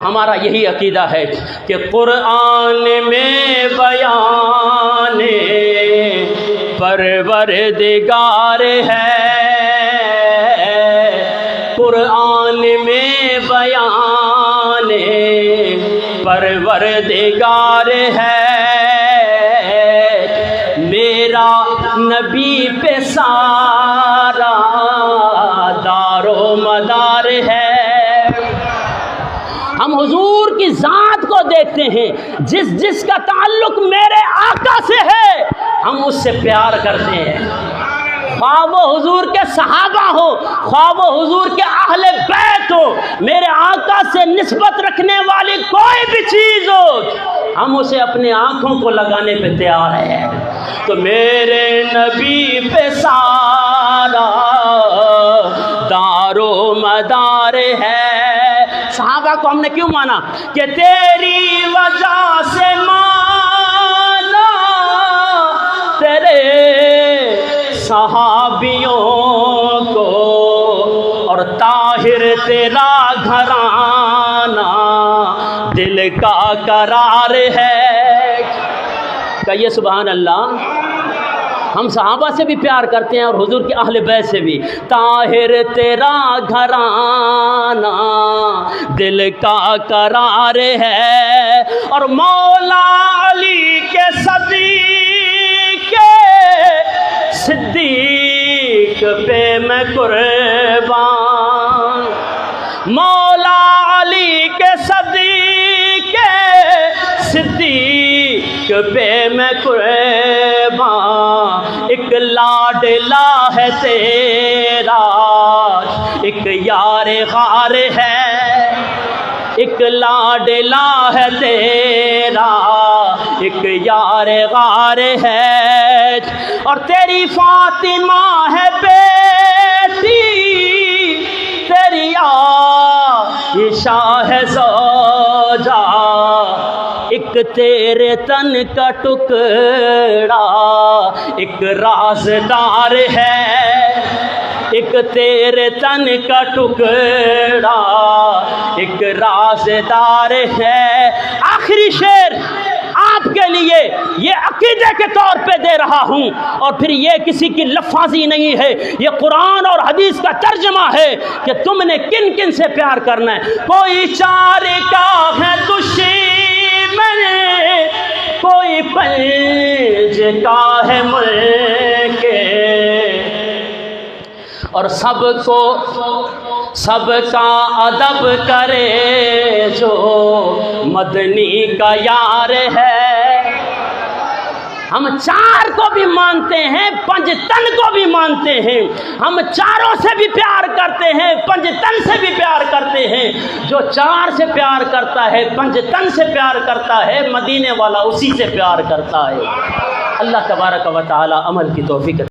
ہمارا یہی عقیدہ ہے کہ قرآن میں بیان پروردگار ہے، قرآن میں بیان پروردگار ہے، میرا نبی پہ سارا دار و مدار ہے۔ ہم حضور کی ذات کو دیکھتے ہیں، جس کا تعلق میرے آقا سے ہے ہم اس سے پیار کرتے ہیں، خواہ وہ حضور کے صحابہ ہو، خواہ وہ حضور کے اہل بیت ہو، میرے آقا سے نسبت رکھنے والی کوئی بھی چیز ہو ہم اسے اپنے آنکھوں کو لگانے پہ تیار ہیں۔ تو میرے نبی پہ سارا دار و مدار ہے۔ صحابہ کو ہم نے کیوں مانا؟ کہ تیری وجہ سے مانا تیرے صحابیوں کو، اور طاہر تیرا گھرانہ دل کا قرار ہے۔ کہیے سبحان اللہ۔ ہم صحابہ سے بھی پیار کرتے ہیں اور حضور کے اہل بیت سے بھی۔ طاہر تیرا گھرانہ دل کا قرار ہے، اور مولا علی کے صدیق صدیق پہ میں قربان، مولا علی کے صدیق صدیق پہ میں قربان۔ ایک لاڈلا ہے تیرا، ایک یار غار ہے، ایک لاڈلا ہے تیرا، ایک یار غار ہے، اور تیری فاطمہ ہے بیٹی، تیری عائشہ ہے زوجہ، ایک تیرے تن کا ٹکڑا ایک رازدار ہے، ایک تیرے تن کا ٹکڑا ایک رازدار ہے۔ آخری شعر آپ کے لیے یہ عقیدے کے طور پہ دے رہا ہوں، اور پھر یہ کسی کی لفاظی نہیں ہے، یہ قرآن اور حدیث کا ترجمہ ہے کہ تم نے کن کن سے پیار کرنا ہے۔ کوئی چار کا ہے دشمن، کوئی پنج کا ہے ملک، اور سب کا ادب کرے جو مدنی کا یار ہے۔ ہم چار کو بھی مانتے ہیں، پنج تن کو بھی مانتے ہیں، ہم چاروں سے بھی پیار کرتے ہیں، پنج تن سے بھی پیار کرتے ہیں۔ جو چار سے پیار کرتا ہے، پنج تن سے پیار کرتا ہے، مدینے والا اسی سے پیار کرتا ہے۔ اللہ تبارک و تعالی عمل کی توفیق